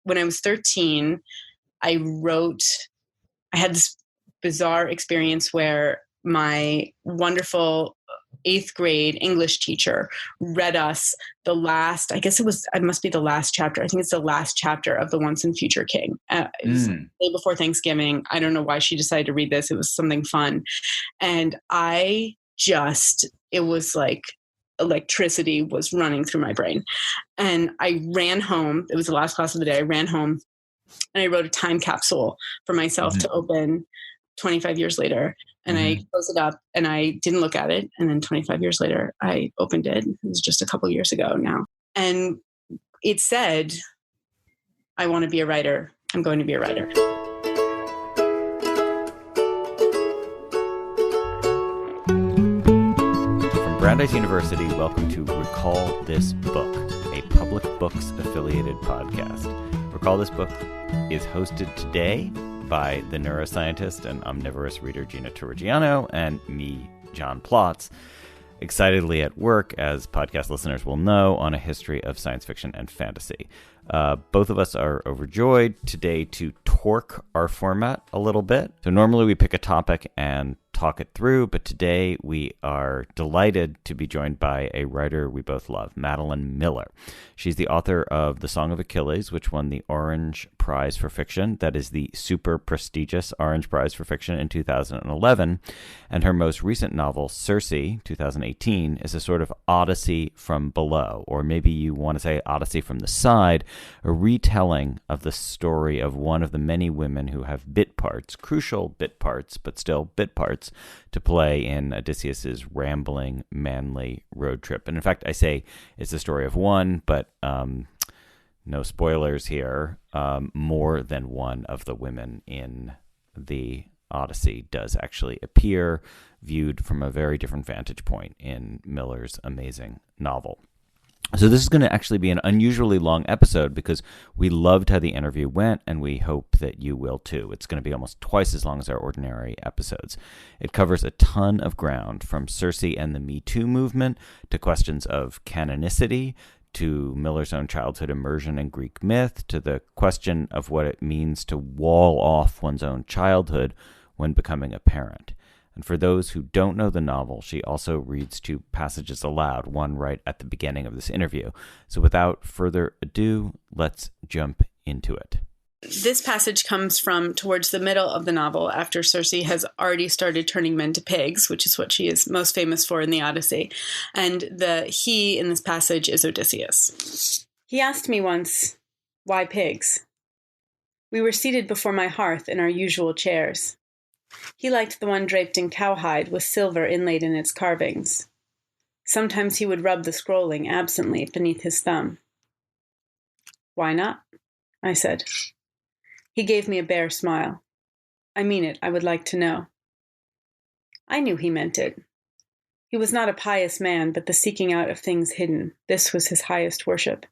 when I was 13, I had this bizarre experience where my wonderful 8th grade English teacher read us the last, it must be the last chapter. I think it's the last chapter of The Once and Future King. It was the day before Thanksgiving. I don't know why she decided to read this. It was something fun. And it was like electricity was running through my brain. And I ran home. It was the last class of the day. I ran home and I wrote a time capsule for myself to open 25 years later. And I closed it up and I didn't look at it. And then 25 years later, I opened it. It was just a couple years ago now. And it said, I want to be a writer. I'm going to be a writer. From Brandeis University, welcome to Recall This Book, a Public Books affiliated podcast. Recall This Book is hosted today by the neuroscientist and omnivorous reader Gina Torrigiano and me, John Plotz, excitedly at work, as podcast listeners will know, on a history of science fiction and fantasy. Both of us are overjoyed today to torque our format a little bit. So normally we pick a topic and talk it through, but today we are delighted to be joined by a writer we both love, Madeline Miller. She's the author of The Song of Achilles, which won the Orange Prize for Fiction. That is the super prestigious Orange Prize for Fiction in 2011. And her most recent novel, Circe, 2018, is a sort of odyssey from below, or maybe you want to say odyssey from the side, a retelling of the story of one of the many women who have bit parts, crucial bit parts, but still bit parts, to play in Odysseus's rambling, manly road trip. And in fact, I say it's the story of one, but no spoilers here. More than one of the women in the Odyssey does actually appear, viewed from a very different vantage point in Miller's amazing novel. So this is going to actually be an unusually long episode because we loved how the interview went, and we hope that you will too. It's going to be almost twice as long as our ordinary episodes. It covers a ton of ground, from Circe and the Me Too movement to questions of canonicity, to Miller's own childhood immersion in Greek myth, to the question of what it means to wall off one's own childhood when becoming a parent. And for those who don't know the novel, she also reads two passages aloud, one right at the beginning of this interview. So without further ado, let's jump into it. This passage comes from towards the middle of the novel, after Circe has already started turning men to pigs, which is what she is most famous for in the Odyssey. And the he in this passage is Odysseus. He asked me once, "Why pigs?" We were seated before my hearth in our usual chairs. He liked the one draped in cowhide with silver inlaid in its carvings. Sometimes he would rub the scrolling absently beneath his thumb. "Why not?" I said. He gave me a bare smile. "I mean it, I would like to know." I knew he meant it. He was not a pious man, but the seeking out of things hidden, this was his highest worship.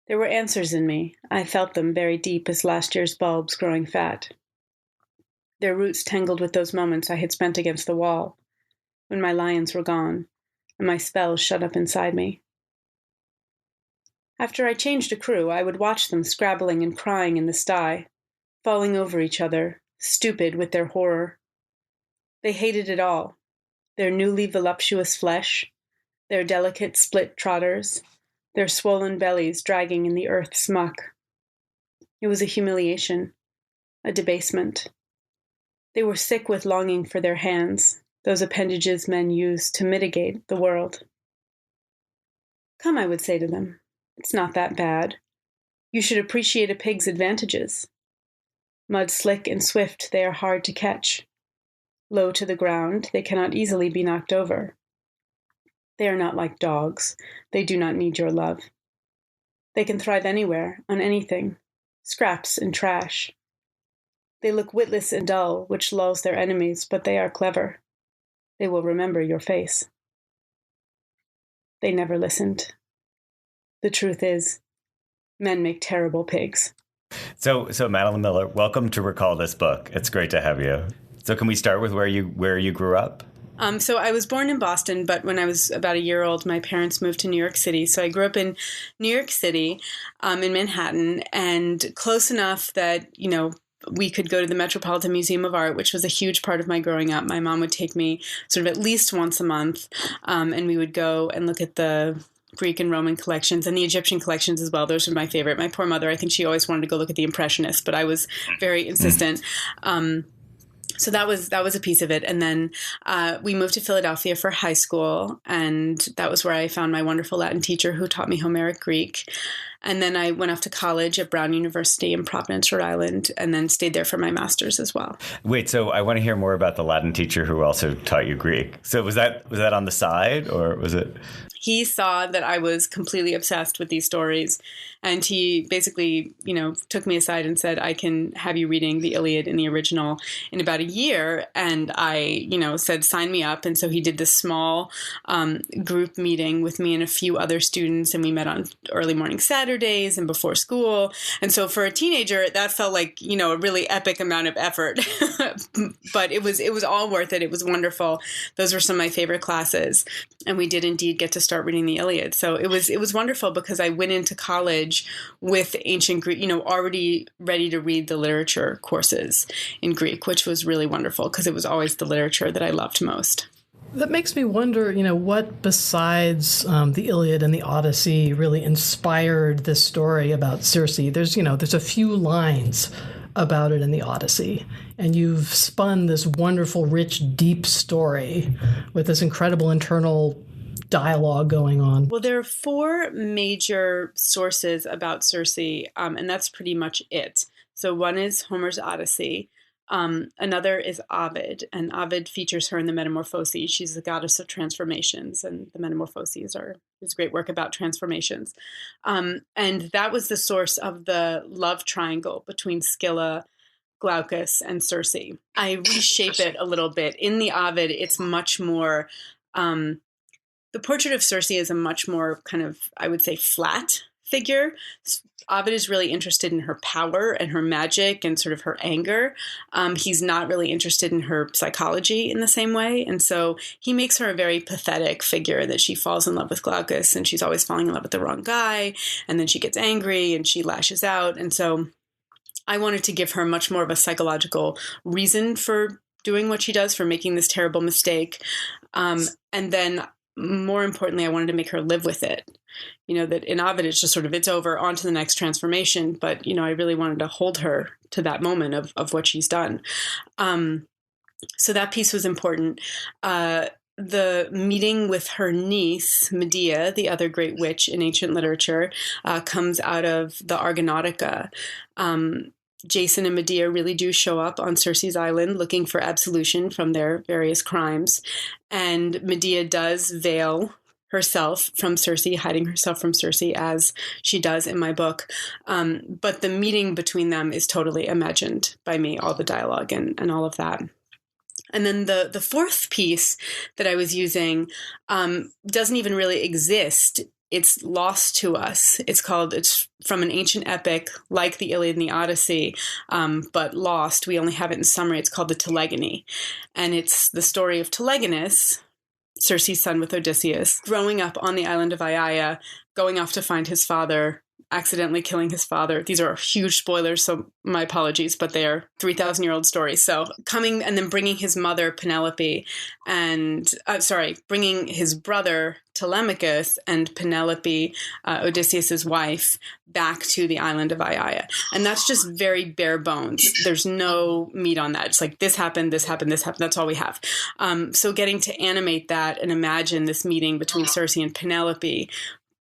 There were answers in me. I felt them very deep as last year's bulbs growing fat. Their roots tangled with those moments I had spent against the wall, when my lions were gone, and my spells shut up inside me. After I changed a crew, I would watch them scrabbling and crying in the sty, falling over each other, stupid with their horror. They hated it all, their newly voluptuous flesh, their delicate split trotters, their swollen bellies dragging in the earth's muck. It was a humiliation, a debasement. They were sick with longing for their hands, those appendages men use to mitigate the world. "Come," I would say to them, "it's not that bad. You should appreciate a pig's advantages. Mud slick and swift, they are hard to catch. Low to the ground, they cannot easily be knocked over. They are not like dogs. They do not need your love. They can thrive anywhere, on anything, scraps and trash. They look witless and dull, which lulls their enemies, but they are clever. They will remember your face." They never listened. The truth is, men make terrible pigs. So Madeline Miller, welcome to Recall This Book. It's great to have you. So can we start with where you grew up? So I was born in Boston, but when I was about a year old, my parents moved to New York City. So I grew up in New York City, in Manhattan, and close enough that, we could go to the Metropolitan Museum of Art, which was a huge part of my growing up. My mom would take me sort of at least once a month, and we would go and look at the Greek and Roman collections and the Egyptian collections as well. Those were my favorite. My poor mother, I think she always wanted to go look at the Impressionists, but I was very insistent. So that was a piece of it. And then we moved to Philadelphia for high school, and that was where I found my wonderful Latin teacher who taught me Homeric Greek. And then I went off to college at Brown University in Providence, Rhode Island, and then stayed there for my master's as well. Wait, so I want to hear more about the Latin teacher who also taught you Greek. So was that on the side, or was it? He saw that I was completely obsessed with these stories, and he basically, took me aside and said, I can have you reading the Iliad in the original in about a year. And I, said, sign me up. And so he did this small group meeting with me and a few other students, and we met on early morning Saturdays and before school. And so for a teenager, that felt like, a really epic amount of effort, but it was all worth it. It was wonderful. Those were some of my favorite classes. And we did indeed get to start reading the Iliad. So it was wonderful because I went into college with ancient Greek, already ready to read the literature courses in Greek, which was really wonderful because it was always the literature that I loved most. That makes me wonder, what besides the Iliad and the Odyssey really inspired this story about Circe? There's a few lines about it in the Odyssey, and you've spun this wonderful, rich, deep story with this incredible internal dialogue going on. Well, there are 4 major sources about Circe, and that's pretty much it. So one is Homer's Odyssey. Another is Ovid, and Ovid features her in the Metamorphoses. She's the goddess of transformations, and the Metamorphoses is a great work about transformations. And that was the source of the love triangle between Scylla, Glaucus, and Circe. I reshape it a little bit. In the Ovid, it's much more... the portrait of Circe is a much more kind of, I would say, flat figure. Ovid is really interested in her power and her magic and sort of her anger. He's not really interested in her psychology in the same way. And so he makes her a very pathetic figure, that she falls in love with Glaucus and she's always falling in love with the wrong guy. And then she gets angry and she lashes out. And so I wanted to give her much more of a psychological reason for doing what she does, for making this terrible mistake. And then more importantly, I wanted to make her live with it. That in Ovid, it's just sort of, it's over, on to the next transformation. But, I really wanted to hold her to that moment of what she's done. So that piece was important. The meeting with her niece, Medea, the other great witch in ancient literature, comes out of the Argonautica. Jason and Medea really do show up on Circe's island looking for absolution from their various crimes. And Medea does veil herself from Circe, hiding herself from Circe, as she does in my book. But the meeting between them is totally imagined by me, all the dialogue and all of that. And then the 4th piece that I was using doesn't even really exist. It's lost to us. It's from an ancient epic like the Iliad and the Odyssey, but lost. We only have it in summary. It's called the Telegony. And it's the story of Telegonus, Circe's son with Odysseus, growing up on the island of Aiaia, going off to find his father, accidentally killing his father. These are huge spoilers, so my apologies, but they are 3,000-year-old stories. So coming and then bringing his mother Penelope bringing his brother Telemachus and Penelope, Odysseus's wife, back to the island of Aiaia. And that's just very bare bones. There's no meat on that. It's like, this happened, this happened, this happened. That's all we have. So getting to animate that and imagine this meeting between Circe and Penelope,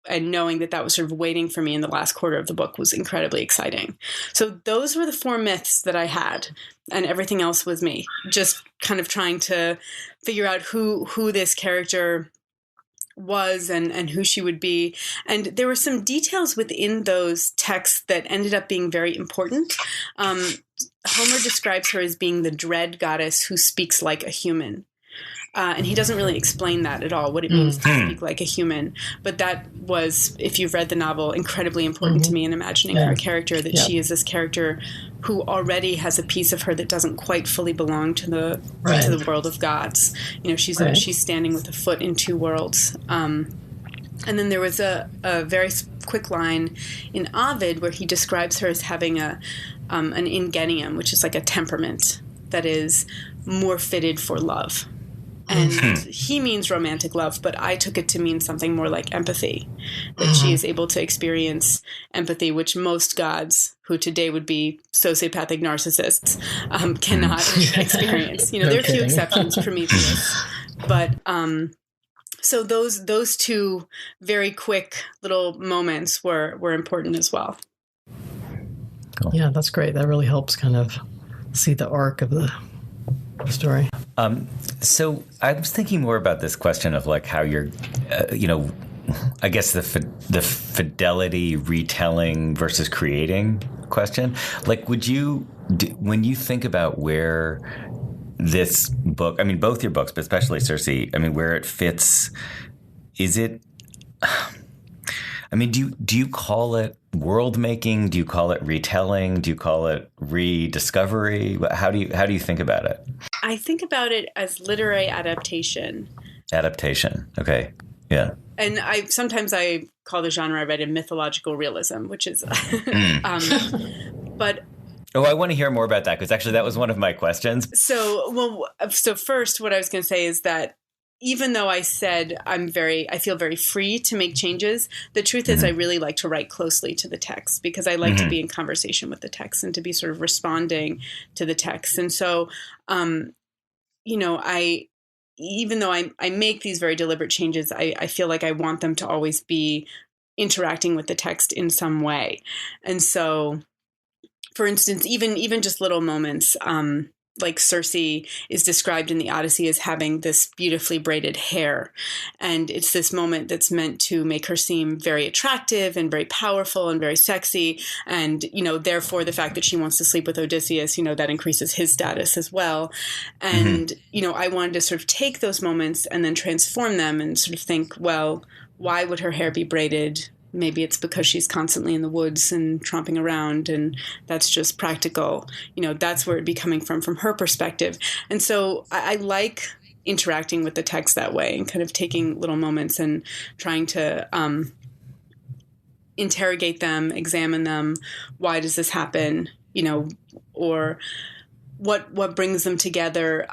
and knowing that was sort of waiting for me in the last quarter of the book, was incredibly exciting. So those were the 4 myths that I had, and everything else was me, just kind of trying to figure out who this character was and who she would be. And there were some details within those texts that ended up being very important. Homer describes her as being the dread goddess who speaks like a human. And he doesn't really explain that at all, what it means to speak like a human. But that was, if you've read the novel, incredibly important to me in imagining her character, that she is this character who already has a piece of her that doesn't quite fully belong to the world of gods. You know, she's standing with a foot in two worlds. And then there was a very quick line in Ovid where he describes her as having an ingenium, which is like a temperament that is more fitted for love. And he means romantic love, but I took it to mean something more like empathy, that she is able to experience empathy, which most gods, who today would be sociopathic narcissists, cannot experience. You know, there are a few exceptions, Prometheus. But so those two very quick little moments were important as well. Cool. Yeah, that's great. That really helps kind of see the arc of the story. So I was thinking more about this question of like how you're, I guess the fidelity retelling versus creating question. Like, when you think about where this book, I mean, both your books, but especially Circe, I mean, where it fits, is it, I mean, do you call it world making? Do you call it retelling? Do you call it rediscovery? How do you think about it? I think about it as literary adaptation. Adaptation. Okay. Yeah. And sometimes I call the genre I read a mythological realism, which is, but. Oh, I want to hear more about that, because actually that was one of my questions. So first, what I was going to say is that even though I said I feel very free to make changes, the truth is I really like to write closely to the text, because I like to be in conversation with the text and to be sort of responding to the text. And so, even though I make these very deliberate changes, I feel like I want them to always be interacting with the text in some way. And so, for instance, even just little moments, like Circe is described in the Odyssey as having this beautifully braided hair. And it's this moment that's meant to make her seem very attractive and very powerful and very sexy. And, therefore the fact that she wants to sleep with Odysseus, that increases his status as well. And, I wanted to sort of take those moments and then transform them and sort of think, well, why would her hair be braided? Maybe it's because she's constantly in the woods and tromping around, and that's just practical. That's where it'd be coming from her perspective. And so I like interacting with the text that way and kind of taking little moments and trying to interrogate them, examine them. Why does this happen? Or what brings them together?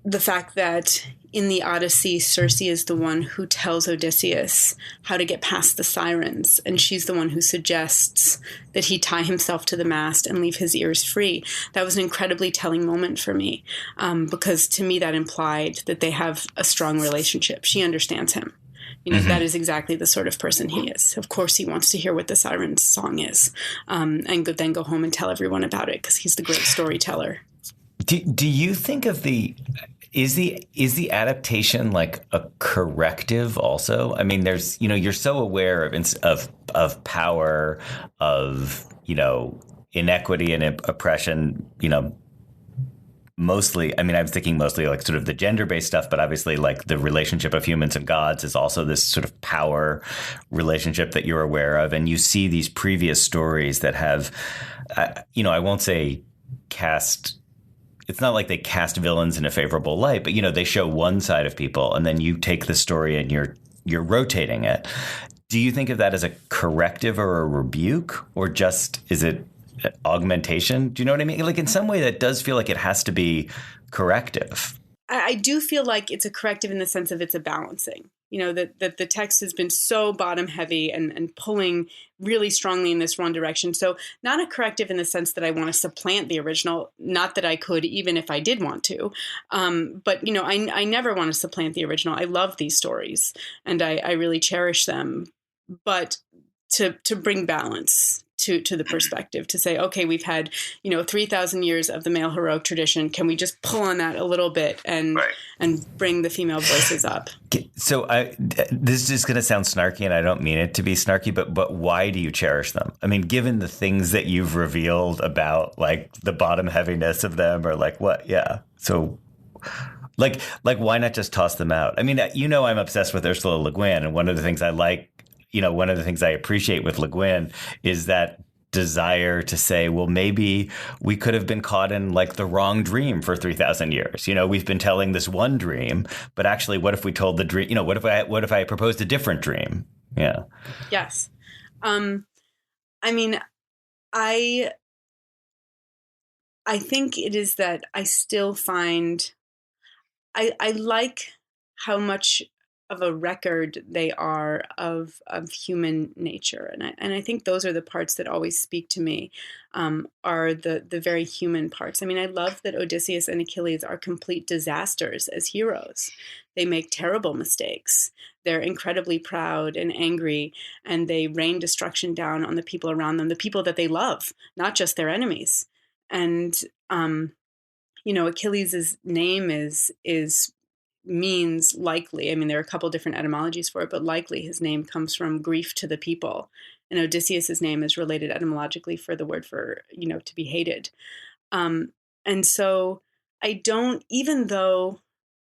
The fact that in the Odyssey, Circe is the one who tells Odysseus how to get past the sirens, and she's the one who suggests that he tie himself to the mast and leave his ears free. That was an incredibly telling moment for me, because to me that implied that they have a strong relationship. She understands him. That is exactly the sort of person he is. Of course, he wants to hear what the sirens' song is, and then go home and tell everyone about it, because he's the great storyteller. Do you think of is the adaptation like a corrective also? I mean, there's, you're so aware of power, of, inequity and oppression, mostly, I mean, I'm thinking mostly like sort of the gender-based stuff, but obviously like the relationship of humans and gods is also this sort of power relationship that you're aware of. And you see these previous stories that have, I won't say cast. It's not like they cast villains in a favorable light, but, they show one side of people, and then you take the story and you're rotating it. Do you think of that as a corrective or a rebuke, or just is it augmentation? Do you know what I mean? Like, in some way that does feel like it has to be corrective. I do feel like it's a corrective in the sense of it's a balancing. That the text has been so bottom heavy and pulling really strongly in this one direction. So not a corrective in the sense that I want to supplant the original, not that I could, even if I did want to. But, I never want to supplant the original. I love these stories and I really cherish them. But to bring balance to the perspective, to say, okay, we've had, 3,000 years of the male heroic tradition. Can we just pull on that a little bit and bring the female voices up? So this is just going to sound snarky, and I don't mean it to be snarky, but why do you cherish them? I mean, given the things that you've revealed about like the bottom heaviness of them, or like what? Yeah. So Like why not just toss them out? I mean, I'm obsessed with Ursula Le Guin, and one of the things I like, one of the things I appreciate with Le Guin is that desire to say, well, maybe we could have been caught in like the wrong dream for 3,000 years. We've been telling this one dream, but actually, what if we told the dream? What if I proposed a different dream? Yeah. Yes. I mean, I think it is that I still find I like how much of a record they are of human nature, and I think those are the parts that always speak to me, are the very human parts. I mean, I love that Odysseus and Achilles are complete disasters as heroes. They make terrible mistakes. They're incredibly proud and angry, and they rain destruction down on the people around them, the people that they love, not just their enemies. And Achilles' name means likely. I mean, there are a couple different etymologies for it, but likely his name comes from grief to the people. And Odysseus's name is related etymologically for the word for, to be hated. And so I don't, even though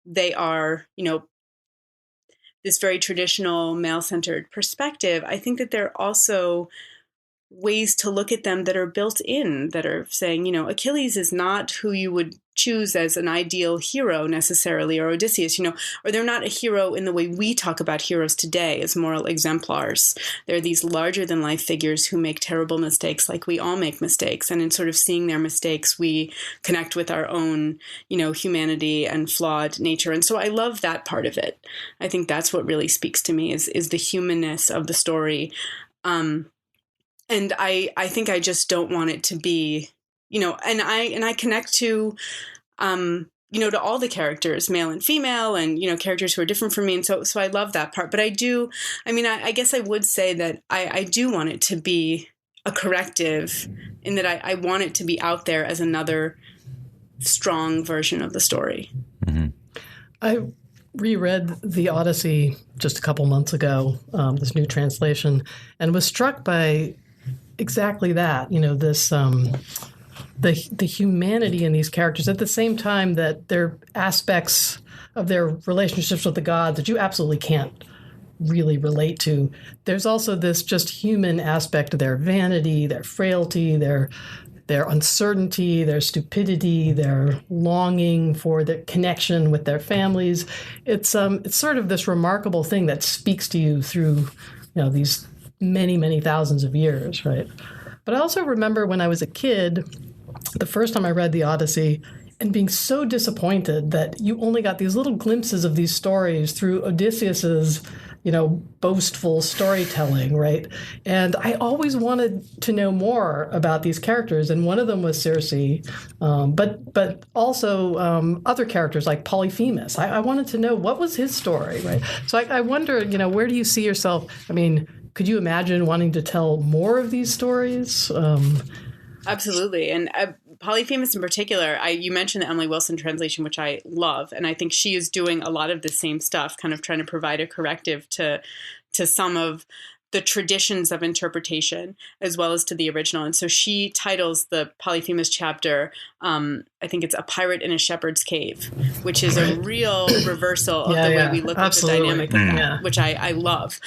they are, this very traditional male-centered perspective, I think that they're also ways to look at them that are built in, that are saying, Achilles is not who you would choose as an ideal hero necessarily, or Odysseus, or they're not a hero in the way we talk about heroes today as moral exemplars. They're these larger than life figures who make terrible mistakes, like we all make mistakes. And in sort of seeing their mistakes, we connect with our own, humanity and flawed nature. And so I love that part of it. I think that's what really speaks to me is the humanness of the story. And I think I just don't want it to be, and I connect to, to all the characters, male and female, and, characters who are different from me. And so I love that part. But I guess I would say that I do want it to be a corrective in that I want it to be out there as another strong version of the story. Mm-hmm. I reread the Odyssey just a couple months ago, this new translation, and was struck by exactly that, this the humanity in these characters at the same time that there are aspects of their relationships with the gods that you absolutely can't really relate to. There's also this just human aspect of their vanity, their frailty, their uncertainty, their stupidity, their longing for the connection with their families. It's sort of this remarkable thing that speaks to you through, these many, many thousands of years, right? But I also remember when I was a kid, the first time I read the Odyssey, and being so disappointed that you only got these little glimpses of these stories through Odysseus's, boastful storytelling, right? And I always wanted to know more about these characters, and one of them was Circe, but also other characters like Polyphemus. I wanted to know what was his story, right? So I wonder, where do you see yourself? I mean, could you imagine wanting to tell more of these stories? Absolutely. And Polyphemus in particular, you mentioned the Emily Wilson translation, which I love. And I think she is doing a lot of the same stuff, kind of trying to provide a corrective to some of the traditions of interpretation as well as to the original. And so she titles the Polyphemus chapter, I think it's A Pirate in a Shepherd's Cave, which is a real reversal of the way we look at the dynamic of that, which I love.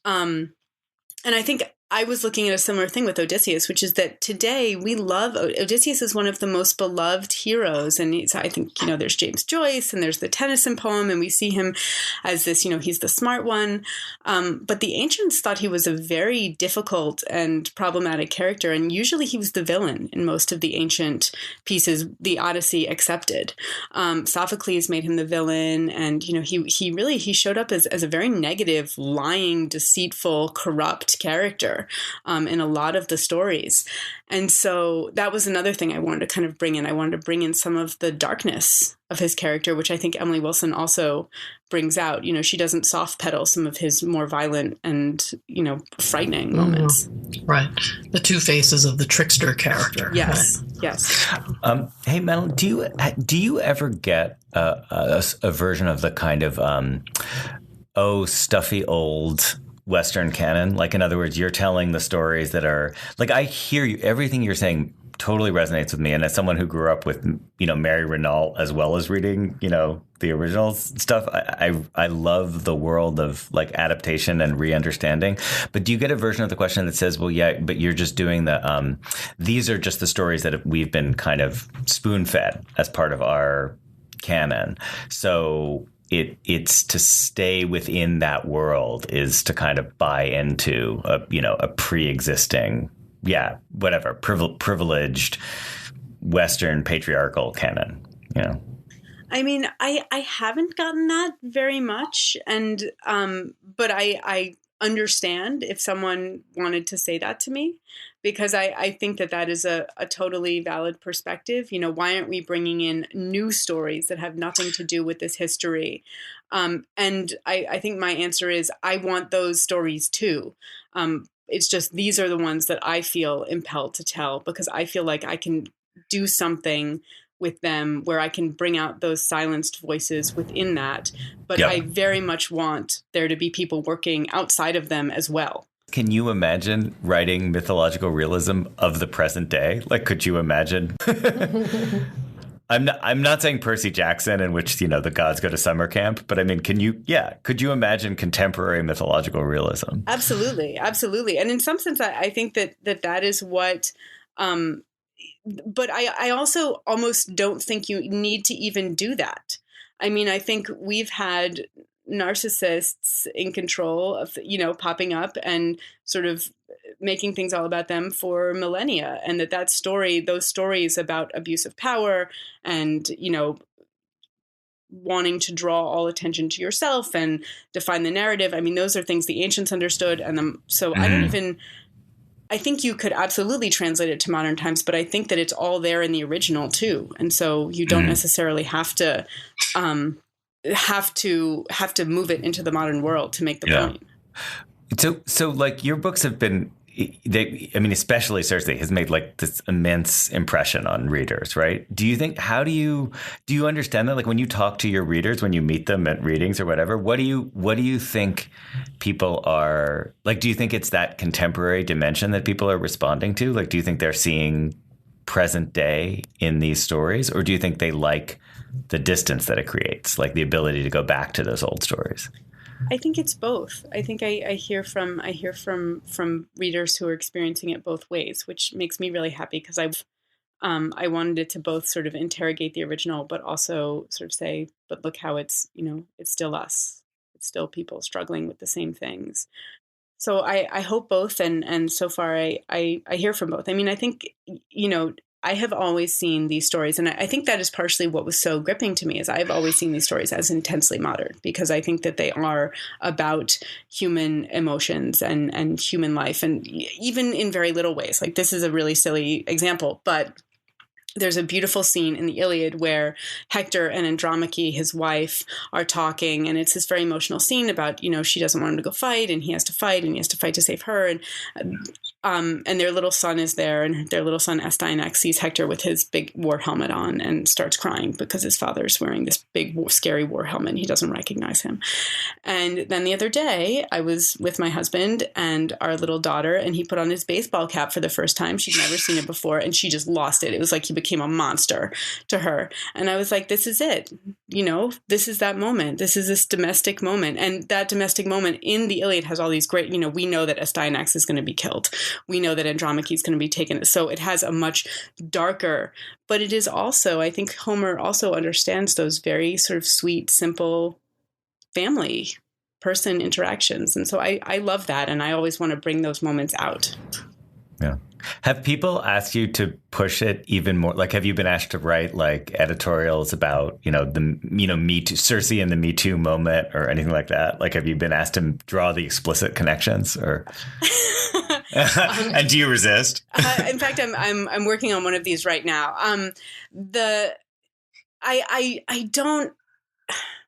And I think I was looking at a similar thing with Odysseus, which is that today we love Odysseus is one of the most beloved heroes. And I think, there's James Joyce and there's the Tennyson poem, and we see him as this, he's the smart one. But the ancients thought he was a very difficult and problematic character. And usually he was the villain in most of the ancient pieces, the Odyssey accepted. Sophocles made him the villain. And, he showed up as a very negative, lying, deceitful, corrupt character. In a lot of the stories. And so that was another thing I wanted to kind of bring in. I wanted to bring in some of the darkness of his character, which I think Emily Wilson also brings out. She doesn't soft pedal some of his more violent and, frightening moments. Right. The two faces of the trickster character. Yes. Right. Yes. Hey, Madeline, do you ever get a version of the kind of, stuffy old Western canon? Like, in other words, you're telling the stories that are like, I hear you, everything you're saying totally resonates with me. And as someone who grew up with, Mary Renault, as well as reading, the original stuff, I love the world of like adaptation and re-understanding. But do you get a version of the question that says, well, yeah, but you're just doing these are just the stories that we've been kind of spoon-fed as part of our canon. So it's to stay within that world is to kind of buy into a pre-existing, privileged Western patriarchal canon, I mean, I haven't gotten that very much, and but I understand if someone wanted to say that to me, because I think that is a totally valid perspective. Why aren't we bringing in new stories that have nothing to do with this history? And I think my answer is I want those stories too. It's just these are the ones that I feel impelled to tell, because I feel like I can do something with them where I can bring out those silenced voices within that. But Yep. I very much want there to be people working outside of them as well. Can you imagine writing mythological realism of the present day? Like, could you imagine? I'm not saying Percy Jackson, in which, the gods go to summer camp, but I mean, could you imagine contemporary mythological realism? Absolutely. Absolutely. And in some sense, I think that is what, but I also almost don't think you need to even do that. I mean, I think we've had narcissists in control of, popping up and sort of making things all about them for millennia. And those stories about abuse of power and, wanting to draw all attention to yourself and define the narrative. I mean, those are things the ancients understood. And so I think you could absolutely translate it to modern times, but I think that it's all there in the original too. And so you don't necessarily have to move it into the modern world to make the point. So like your books have been, especially Circe has made like this immense impression on readers, right? Do you understand that? Like when you talk to your readers, when you meet them at readings or whatever, what do you think people are like? Do you think it's that contemporary dimension that people are responding to? Like, do you think they're seeing present day in these stories, or do you think they like the distance that it creates, like the ability to go back to those old stories? I think it's both. I think I hear from readers who are experiencing it both ways, which makes me really happy, because I wanted it to both sort of interrogate the original, but also sort of say, but look how it's still us. It's still people struggling with the same things. So I hope both, and so far I hear from both. I mean, I think I have always seen these stories, and I think that is partially what was so gripping to me, is I've always seen these stories as intensely modern, because I think that they are about human emotions and human life, and even in very little ways. Like, this is a really silly example, but there's a beautiful scene in the Iliad where Hector and Andromache, his wife, are talking, and it's this very emotional scene about, she doesn't want him to go fight, and he has to fight, and he has to fight to save her, and their little son is there, and their little son Astyanax sees Hector with his big war helmet on and starts crying because his father's wearing this big, scary war helmet, and he doesn't recognize him. And then the other day, I was with my husband and our little daughter, and he put on his baseball cap for the first time. She'd never seen it before, and she just lost it. It was like he became a monster to her. And I was like, this is it. This is that moment. This is this domestic moment. And that domestic moment in the Iliad has all these great, we know that Astyanax is going to be killed. We know that Andromache is going to be taken. So it has a much darker, but it is also, I think Homer also understands those very sort of sweet, simple family person interactions. And so I love that. And I always want to bring those moments out. Yeah. Have people asked you to push it even more? Like, have you been asked to write like editorials about, Me Too, Circe and the Me Too moment or anything like that? Like, have you been asked to draw the explicit connections or? And do you resist? In fact, I'm working on one of these right now. I don't.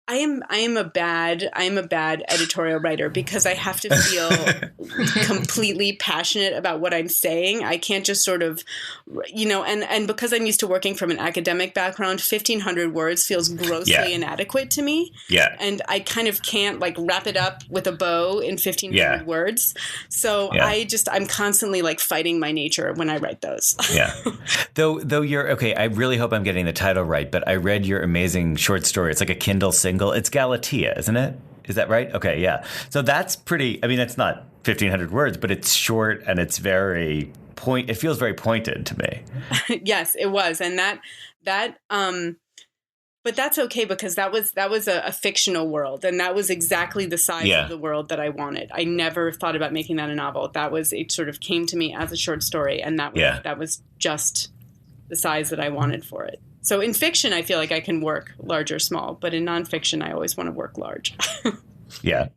I am a bad editorial writer because I have to feel completely passionate about what I'm saying. I can't just sort of, and because I'm used to working from an academic background, 1,500 words feels grossly inadequate to me. Yeah. And I kind of can't like wrap it up with a bow in 1,500 words. So I'm constantly like fighting my nature when I write those. Yeah. Though you're okay. I really hope I'm getting the title right, but I read your amazing short story. It's like a Kindle single. It's Galatea, isn't it? Is that right? Okay, yeah. So that's pretty. I mean, it's not 1,500 words, but it's short and it's very it feels very pointed to me. Yes, it was, and that. But that's okay because that was a fictional world, and that was exactly the size of the world that I wanted. I never thought about making that a novel. It sort of came to me as a short story, and that was just the size that I wanted for it. So in fiction, I feel like I can work large or small, but in nonfiction, I always want to work large. Yeah.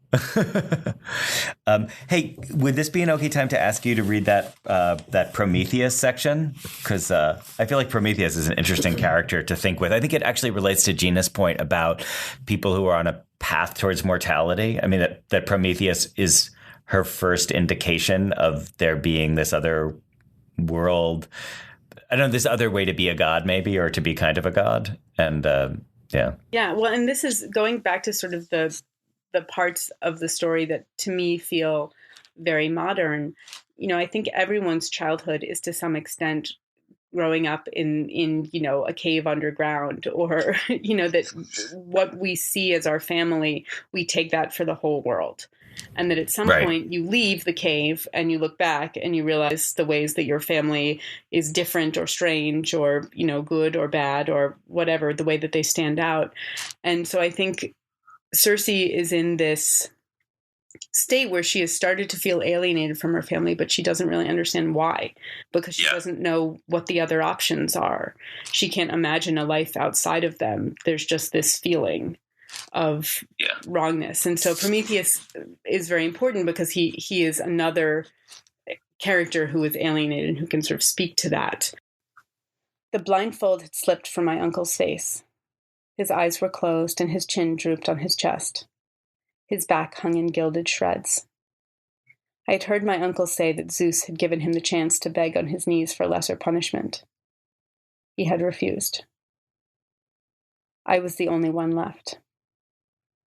Hey, would this be an okay time to ask you to read that Prometheus section? Because I feel like Prometheus is an interesting character to think with. I think it actually relates to Gina's point about people who are on a path towards mortality. I mean, that Prometheus is her first indication of there being this other world. I don't know, this other way to be a god, maybe, or to be kind of a god. And yeah. Well, and this is going back to sort of the parts of the story that to me feel very modern. I think everyone's childhood is to some extent growing up in a cave underground, or, that what we see as our family, we take that for the whole world. And that at some point you leave the cave and you look back and you realize the ways that your family is different or strange or, good or bad or whatever, the way that they stand out. And so I think Circe is in this state where she has started to feel alienated from her family, but she doesn't really understand why, because she doesn't know what the other options are. She can't imagine a life outside of them. There's just this feeling of wrongness. And so Prometheus is very important because he is another character who is alienated and who can sort of speak to that. The blindfold had slipped from my uncle's face. His eyes were closed and his chin drooped on his chest. His back hung in gilded shreds. I had heard my uncle say that Zeus had given him the chance to beg on his knees for lesser punishment. He had refused. I was the only one left.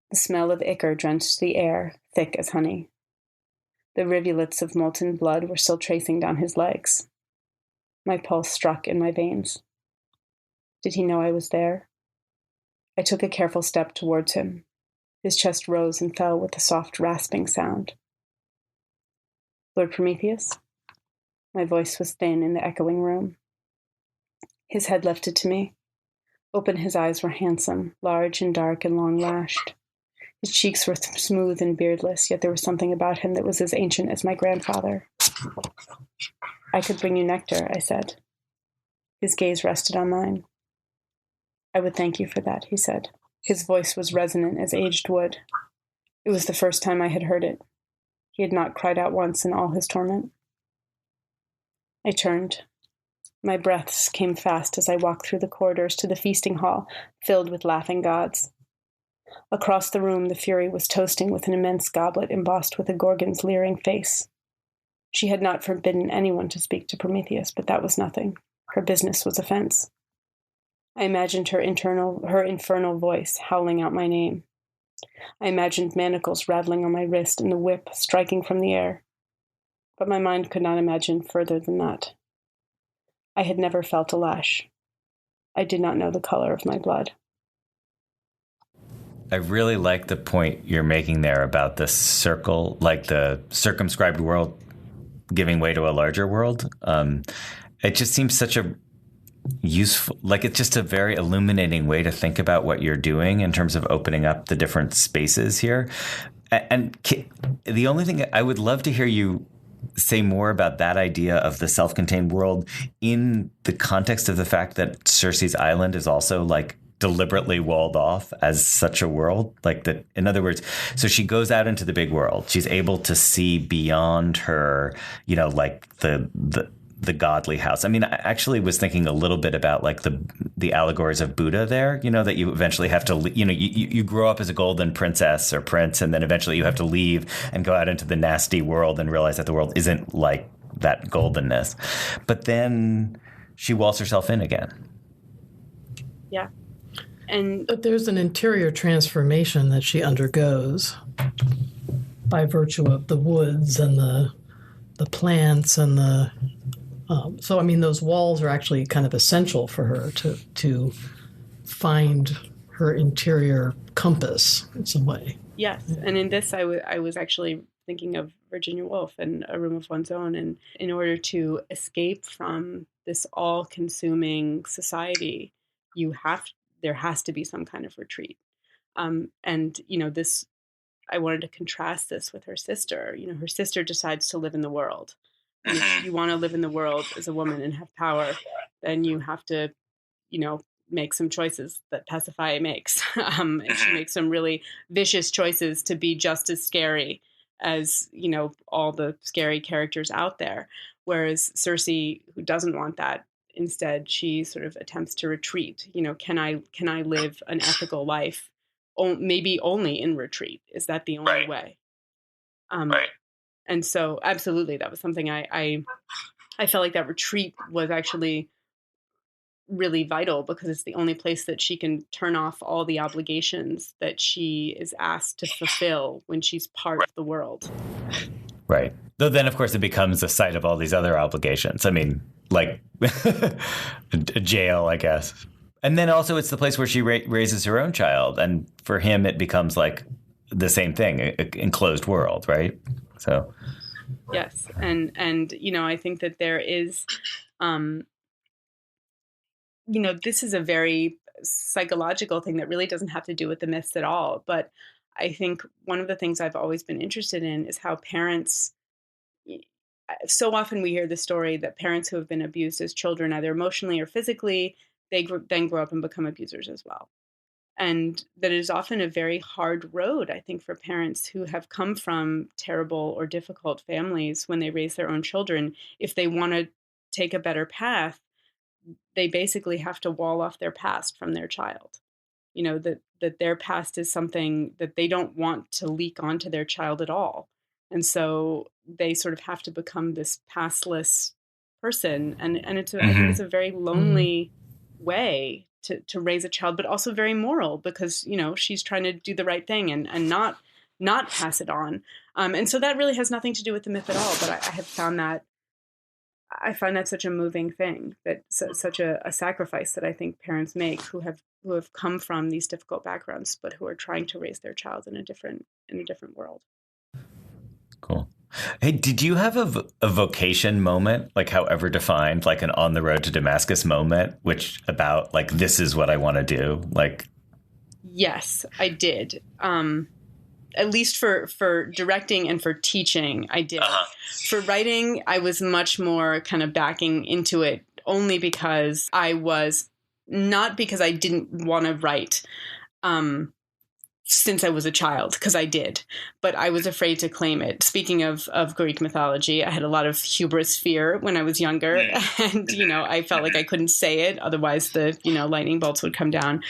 The smell of ichor drenched the air, thick as honey. The rivulets of molten blood were still tracing down his legs. My pulse struck in my veins. Did he know I was there? I took a careful step towards him. His chest rose and fell with a soft rasping sound. Lord Prometheus? My voice was thin in the echoing room. His head lifted to me. Open, his eyes were handsome, large and dark and long-lashed. His cheeks were smooth and beardless, yet there was something about him that was as ancient as my grandfather. I could bring you nectar, I said. His gaze rested on mine. I would thank you for that, he said. His voice was resonant as aged wood. It was the first time I had heard it. He had not cried out once in all his torment. I turned. My breaths came fast as I walked through the corridors to the feasting hall, filled with laughing gods. Across the room, the Fury was toasting with an immense goblet embossed with a Gorgon's leering face. She had not forbidden anyone to speak to Prometheus, but that was nothing. Her business was offense. I imagined her infernal voice howling out my name. I imagined manacles rattling on my wrist and the whip striking from the air. But my mind could not imagine further than that. I had never felt a lash. I did not know the color of my blood. I really like the point you're making there about the circle, like the circumscribed world giving way to a larger world. It just seems such a useful, like it's just a very illuminating way to think about what you're doing in terms of opening up the different spaces here. And the only thing I would love to hear you say more about that idea of the self-contained world in the context of the fact that Circe's island is also like deliberately walled off as such a world, like that. In other words, so she goes out into the big world. She's able to see beyond her, like the godly house. I mean, I actually was thinking a little bit about like the allegories of Buddha there, that you eventually have to, you grow up as a golden princess or prince, and then eventually you have to leave and go out into the nasty world and realize that the world isn't like that goldenness. But then she walls herself in again. Yeah. But there's an interior transformation that she undergoes by virtue of the woods and the plants and so I mean those walls are actually kind of essential for her to find her interior compass in some way. Yes, and in this I was actually thinking of Virginia Woolf and A Room of One's Own, and in order to escape from this all-consuming society, there has to be some kind of retreat. And this, I wanted to contrast this with her sister. Her sister decides to live in the world. And if you want to live in the world as a woman and have power, then you have to, make some choices that Pasiphae makes. And she makes some really vicious choices to be just as scary as, all the scary characters out there. Whereas Circe, who doesn't want that, instead, she sort of attempts to retreat. Can I live an ethical life? Maybe only in retreat. Is that the only way? Right. And so, absolutely, that was something I felt like that retreat was actually really vital, because it's the only place that she can turn off all the obligations that she is asked to fulfill when she's part of the world. Right. Though then, of course, it becomes the site of all these other obligations. I mean, like a jail, I guess. And then also it's the place where she raises her own child. And for him, it becomes like the same thing, an enclosed world, right? So. Yes. And I think that there is, this is a very psychological thing that really doesn't have to do with the myths at all. But I think one of the things I've always been interested in is how parents, so often we hear the story that parents who have been abused as children, either emotionally or physically, they then grow up and become abusers as well. And that is often a very hard road, I think, for parents who have come from terrible or difficult families when they raise their own children. If they want to take a better path, they basically have to wall off their past from their child. That their past is something that they don't want to leak onto their child at all. And so they sort of have to become this pastless person. And it's I think it's a very lonely way to raise a child, but also very moral, because, she's trying to do the right thing and not pass it on. And so that really has nothing to do with the myth at all. But I find that such a moving thing, that such a sacrifice that I think parents make who have come from these difficult backgrounds, but who are trying to raise their child in a different world. Cool. Hey, did you have a vocation moment, like however defined, like an on the road to Damascus moment, which about like, this is what I want to do? Like, yes, I did. At least for directing and for teaching, I did. For writing, I was much more kind of backing into it, only because not because I didn't want to write since I was a child, because I did, but I was afraid to claim it. Speaking of Greek mythology, I had a lot of hubris fear when I was younger, and, I felt like I couldn't say it, otherwise the, lightning bolts would come down.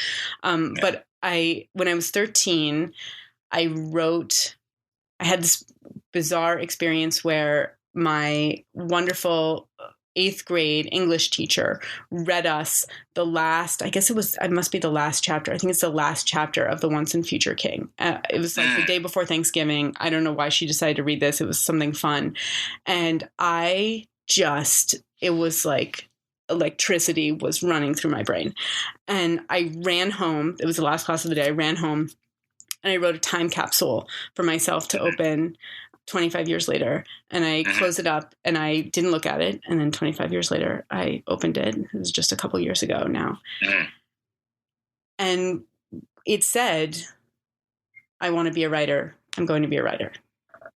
But when I was 13, I had this bizarre experience where my wonderful 8th grade English teacher read us it must be the last chapter. I think it's the last chapter of The Once and Future King. It was like the day before Thanksgiving. I don't know why she decided to read this. It was something fun. And it was like electricity was running through my brain. And I ran home. It was the last class of the day. I ran home and I wrote a time capsule for myself to open 25 years later, and I closed it up and I didn't look at it. And then 25 years later, I opened it. It was just a couple years ago now. And it said, I want to be a writer. I'm going to be a writer.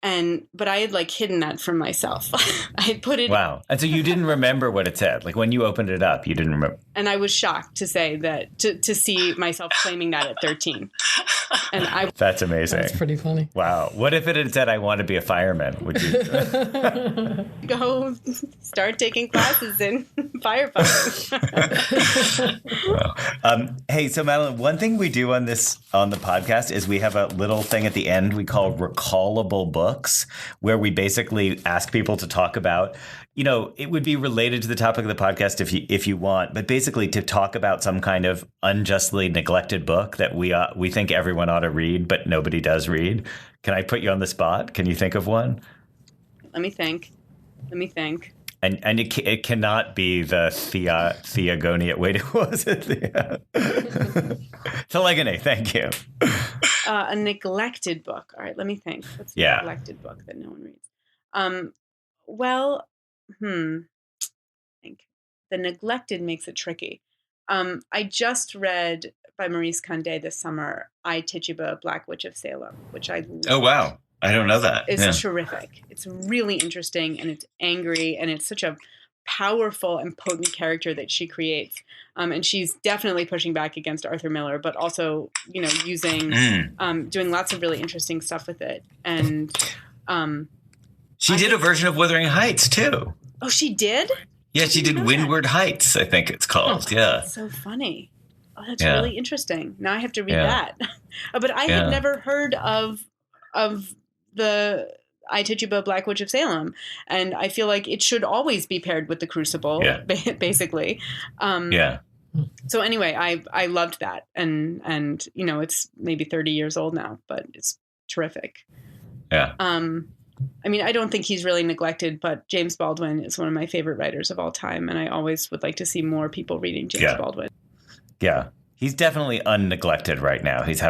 But I had like hidden that from myself. I had put it. Wow. And so you didn't remember what it said. Like when you opened it up, you didn't remember. And I was shocked to say that, to see myself claiming that at 13. And That's amazing. That's pretty funny. Wow. What if it had said, I want to be a fireman? Would you go start taking classes in firefighting? Hey, so Madeline, one thing we do on the podcast is we have a little thing at the end we call recallable books, where we basically ask people to talk about, it would be related to the topic of the podcast if you want, but basically to talk about some kind of unjustly neglected book that we think everyone ought to read, but nobody does read. Can I put you on the spot? Can you think of one? Let me think. And it cannot be the Theagonia. Wait, what was it? Telegony. Thank you. A neglected book. All right, let me think. What's a neglected book that no one reads? I think the neglected makes it tricky. I just read by Maurice Condé this summer, I, Tituba, Black Witch of Salem, which I love. Oh, wow. I don't know that. It's terrific. It's really interesting, and it's angry, and it's such a powerful and potent character that she creates. And she's definitely pushing back against Arthur Miller, but also, using, doing lots of really interesting stuff with it. And she did a version of Wuthering Heights, too. Oh, she did? Yeah, she did Windward Heights, I think it's called. Yeah. That's so funny. Oh, that's really interesting. Now I have to read that. But I had never heard of the I, Tituba, Black Witch of Salem. And I feel like it should always be paired with The Crucible, basically. So anyway, I loved that. And it's maybe 30 years old now, but it's terrific. Yeah. I don't think he's really neglected, but James Baldwin is one of my favorite writers of all time. And I always would like to see more people reading James Baldwin. Yeah. He's definitely unneglected right now. He's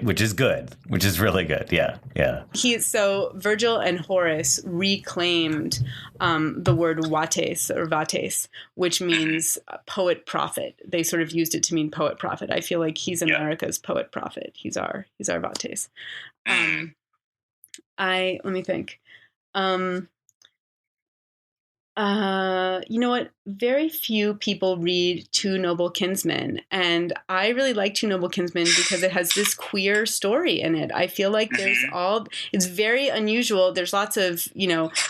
which is good, which is really good. Yeah. Yeah. So Virgil and Horace reclaimed the word vates, which means poet prophet. They sort of used it to mean poet prophet. I feel like he's America's poet prophet. He's our vates. Let me think. You know what? Very few people read Two Noble Kinsmen, and I really like Two Noble Kinsmen because it has this queer story in it. I feel like it's very unusual. There's lots of,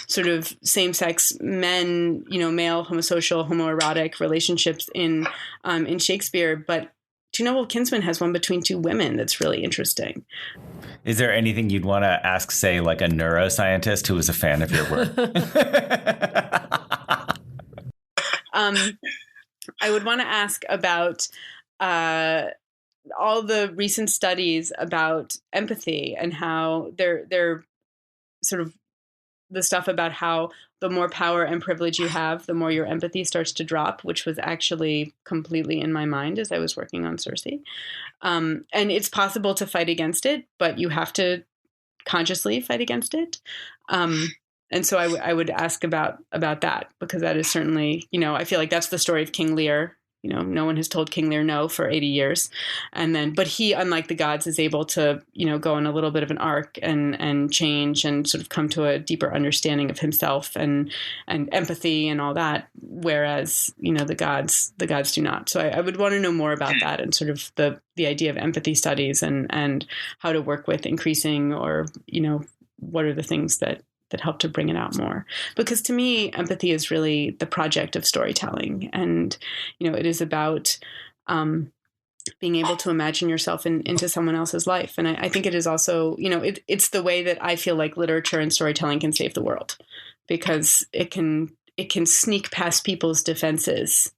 sort of same-sex men, male, homosocial, homoerotic relationships in Shakespeare, but Two Noble Kinsmen has one between two women that's really interesting. Is there anything you'd want to ask, say, like a neuroscientist who is a fan of your work? I would want to ask about all the recent studies about empathy and how they're sort of the stuff about how the more power and privilege you have, the more your empathy starts to drop, which was actually completely in my mind as I was working on Circe. And it's possible to fight against it, but you have to consciously fight against it. And so I would ask about that, because that is certainly, I feel like that's the story of King Lear. No one has told King Lear no for 80 years. But he, unlike the gods, is able to, go on a little bit of an arc and change and sort of come to a deeper understanding of himself and empathy and all that. Whereas, the gods do not. So I would want to know more about that and sort of the idea of empathy studies and how to work with increasing or, what are the things that help to bring it out more. Because to me, empathy is really the project of storytelling. And, it is about being able to imagine yourself into someone else's life. And I think it is also, it's the way that I feel like literature and storytelling can save the world, because it can sneak past people's defenses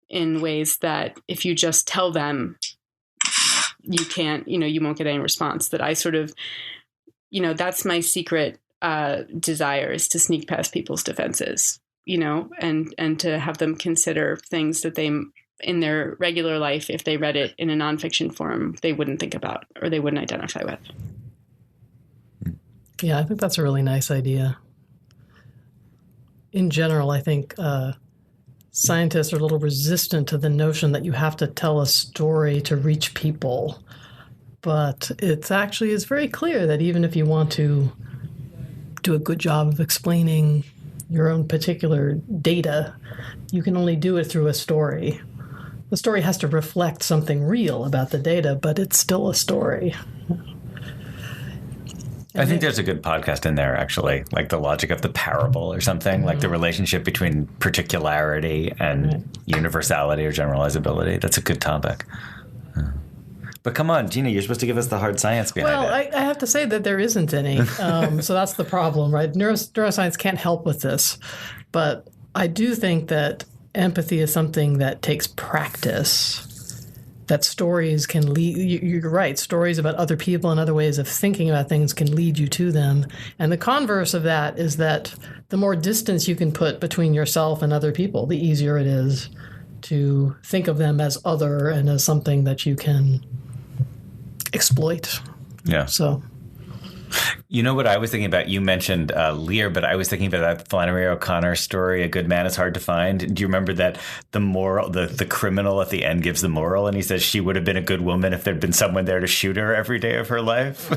in ways that if you just tell them, you can't, you won't get any response. That I sort of, that's my secret desire, is to sneak past people's defenses, and to have them consider things that they, in their regular life, if they read it in a nonfiction form, they wouldn't think about or they wouldn't identify with. Yeah, I think that's a really nice idea. In general, I think scientists are a little resistant to the notion that you have to tell a story to reach people. But it's very clear that even if you want to do a good job of explaining your own particular data, you can only do it through a story. The story has to reflect something real about the data, but it's still a story. I think there's a good podcast in there, actually, like The Logic of the Parable or something, like the relationship between particularity and universality or generalizability. That's a good topic. But come on, Gina, you're supposed to give us the hard science behind it. Well, I have to say that there isn't any. So that's the problem, right? Neuroscience can't help with this. But I do think that empathy is something that takes practice, that stories can lead. You're right. Stories about other people and other ways of thinking about things can lead you to them. And the converse of that is that the more distance you can put between yourself and other people, the easier it is to think of them as other and as something that you can exploit. Yeah. So, you know what I was thinking about? You mentioned Lear, but I was thinking about that Flannery O'Connor story, A Good Man is Hard to Find. Do you remember that the moral, the criminal at the end gives the moral, and he says she would have been a good woman if there'd been someone there to shoot her every day of her life?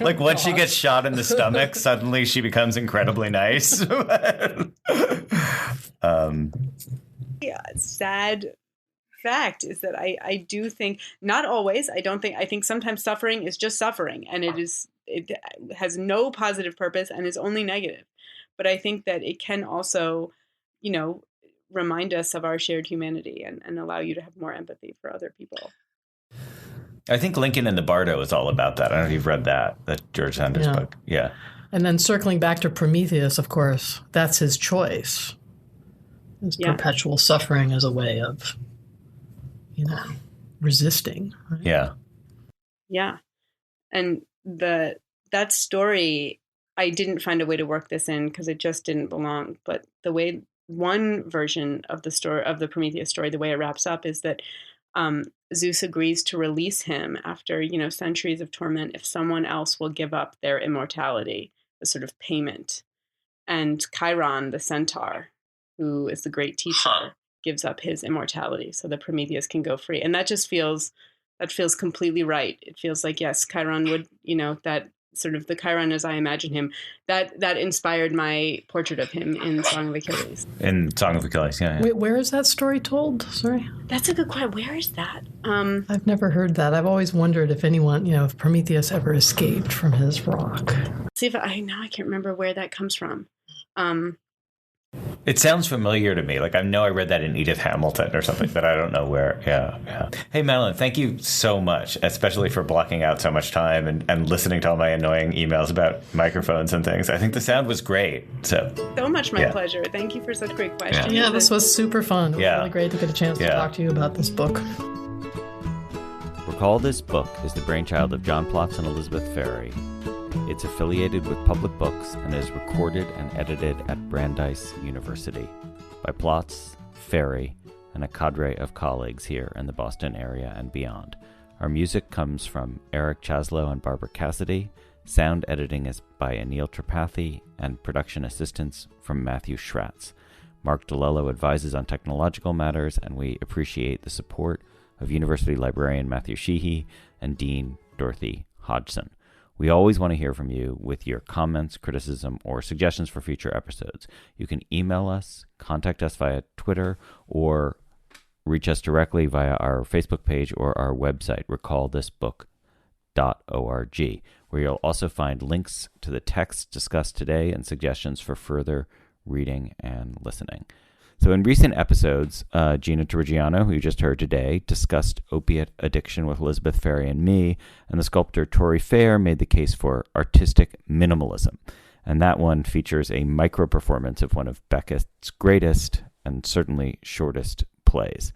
like once she gets shot in the stomach, suddenly she becomes incredibly nice. Yeah, sad fact is that I do think, not always, I think sometimes suffering is just suffering, and it has no positive purpose and is only negative. But I think that it can also, remind us of our shared humanity and allow you to have more empathy for other people. I think Lincoln and the Bardo is all about that. I don't know if you've read that George Sanders book. Yeah. And then circling back to Prometheus, of course, that's his choice. His perpetual suffering as a way of, resisting. Right? Yeah. Yeah. And that story, I didn't find a way to work this in because it just didn't belong. But the way one version of the story of the Prometheus story, the way it wraps up is that Zeus agrees to release him after, centuries of torment if someone else will give up their immortality, a sort of payment. And Chiron, the centaur, who is the great teacher, gives up his immortality so that Prometheus can go free. And that just feels completely right. It feels like, yes, Chiron would, that sort of the Chiron as I imagine him, that inspired my portrait of him in Song of Achilles. In Song of Achilles, yeah. Wait, where is that story told? Sorry? That's a good question. Where is that? I've never heard that. I've always wondered if anyone, if Prometheus ever escaped from his rock. See if I can't remember where that comes from. It sounds familiar to me. Like I know I read that in Edith Hamilton or something, but I don't know where. Yeah. Hey, Madeline, thank you so much, especially for blocking out so much time and listening to all my annoying emails about microphones and things. I think the sound was great. So much my pleasure. Thank you for such great questions. Yeah, this was super fun. It was really great to get a chance to talk to you about this book. Recall This Book is the brainchild of John Plotz and Elizabeth Ferry. It's affiliated with Public Books and is recorded and edited at Brandeis University by Plotz, Ferry, and a cadre of colleagues here in the Boston area and beyond. Our music comes from Eric Chaslow and Barbara Cassidy. Sound editing is by Anil Tripathi, and production assistance from Matthew Schratz. Mark DeLello advises on technological matters, and we appreciate the support of University Librarian Matthew Sheehy and Dean Dorothy Hodgson. We always want to hear from you with your comments, criticism, or suggestions for future episodes. You can email us, contact us via Twitter, or reach us directly via our Facebook page or our website, recallthisbook.org, where you'll also find links to the texts discussed today and suggestions for further reading and listening. So in recent episodes, Gina Torrigiano, who you just heard today, discussed opiate addiction with Elizabeth Ferry and me, and the sculptor Tori Fair made the case for artistic minimalism. And that one features a micro-performance of one of Beckett's greatest and certainly shortest plays.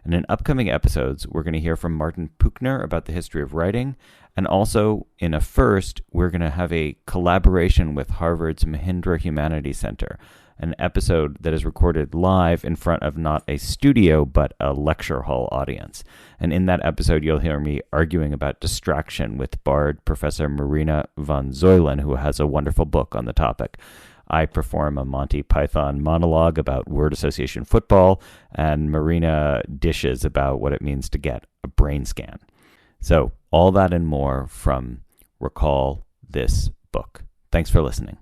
And in upcoming episodes, we're going to hear from Martin Puchner about the history of writing, and also in a first, we're going to have a collaboration with Harvard's Mahindra Humanities Center, an episode that is recorded live in front of not a studio, but a lecture hall audience. And in that episode, you'll hear me arguing about distraction with Bard Professor Marina von Zeulen, who has a wonderful book on the topic. I perform a Monty Python monologue about word association football, and Marina dishes about what it means to get a brain scan. So all that and more from Recall This Book. Thanks for listening.